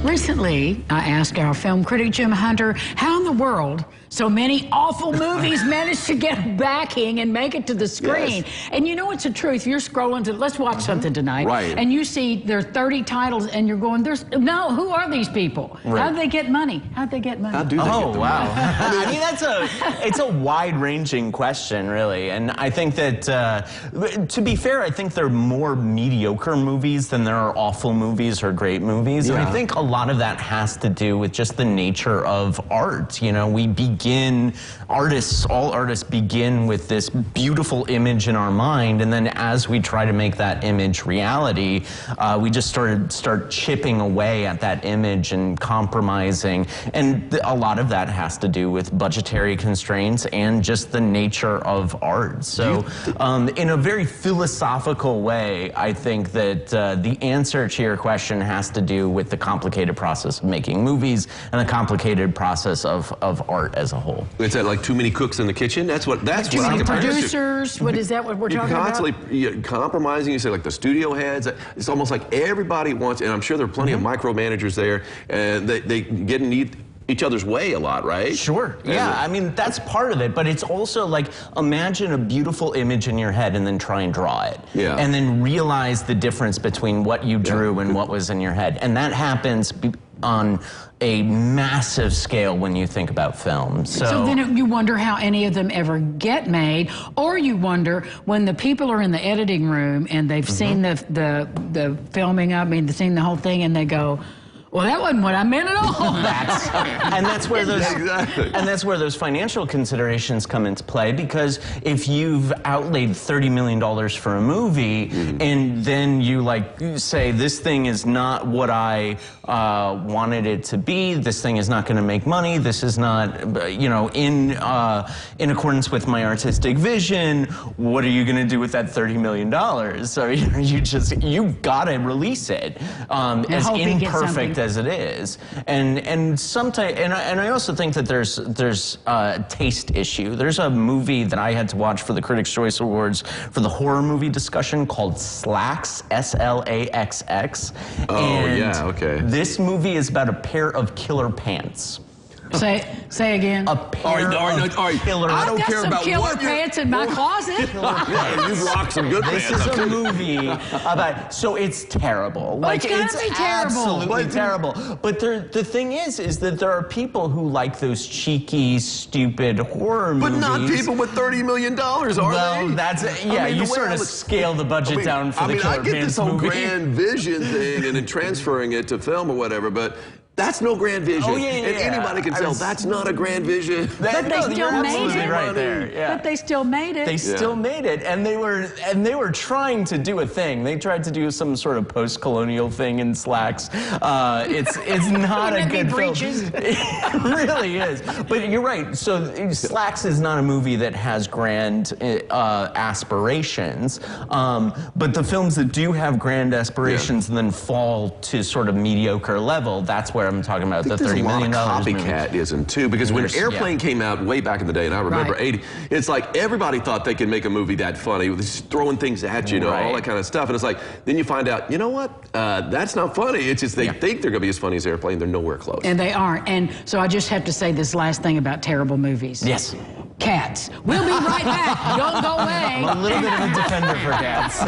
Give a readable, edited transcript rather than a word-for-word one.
Recently, I asked our film critic Jim Hunter how in the world so many awful movies managed to get backing and make it to the screen. Yes. And you know it's the truth. You're scrolling to, let's watch something tonight. Right. And you see there are 30 titles and you're going, no, who are these people? Right. How'd they get money? How'd they get money? How do they get the money? Wow. I mean, it's a wide-ranging question, really. And I think that, to be fair, I think there are more mediocre movies than there are awful movies or great movies. And I think a lot of that has to do with just the nature of art. You know, all artists begin with this beautiful image in our mind, and then as we try to make that image reality, we just start chipping away at that image and compromising. And a lot of that has to do with budgetary constraints and just the nature of art. So in a very philosophical way, I think that the answer to your question has to do with the complicated process of making movies and the complicated process of art as a whole. It's like too many cooks in the kitchen. That's what Too I many compare it to. producers. What is that? What we're talking about? You're constantly compromising. You say like the studio heads. It's almost like everybody wants, and I'm sure there are plenty of micromanagers there, and they get in each other's way a lot, right? Sure. Yeah, I mean, that's part of it, but it's also like, imagine a beautiful image in your head and then try and draw it. Yeah. And then realize the difference between what you drew and what was in your head. And that happens on a massive scale when you think about film. So then you wonder how any of them ever get made, or you wonder when the people are in the editing room and they've seen the filming, they've seen the whole thing, and they go, well, that wasn't what I meant at all. And that's where those financial considerations come into play, because if you've outlaid $30 million for a movie and then you say this thing is not what I wanted it to be, this thing is not going to make money, this is not in accordance with my artistic vision, what are you going to do with that $30 million? So you gotta release it as imperfect as it is, and sometimes, and I also think that there's a taste issue. There's a movie that I had to watch for the Critics' Choice Awards for the horror movie discussion called Slaxx, S-L-A-X-X. Oh, yeah, okay. This movie is about a pair of killer pants. Say again. A pair of killer. I don't care about killer what pants in my closet. Yeah, you rock some good pants. This is a movie about, so it's terrible. It's gotta be terrible. Absolutely terrible. But the thing is that there are people who like those cheeky, stupid horror movies. But not people with $30 million, are they? Well, that's, you sort of scale the budget down for the killer pants movie. I get this whole grand vision thing and then transferring it to film or whatever, but that's no grand vision. And anybody can tell that's not a grand vision. But they still made it. Right there. Yeah. But they still made it. They still made it, and they were trying to do a thing. They tried to do some sort of post-colonial thing in Slaxx. It's not a good film. It really is. But you're right. So Slaxx is not a movie that has grand aspirations. But the films that do have grand aspirations and then fall to sort of mediocre level, that's where I'm talking about the $30 million copycatism too, because when Airplane came out way back in the day, and I remember '80, it's like everybody thought they could make a movie that funny, with just throwing things at you, all that kind of stuff. And it's like, then you find out, you know what? That's not funny. It's just they think they're going to be as funny as Airplane. They're nowhere close. And they aren't. And so I just have to say this last thing about terrible movies. Yes. Cats. We'll be right back. Don't go away. I'm a little bit of a defender for Cats.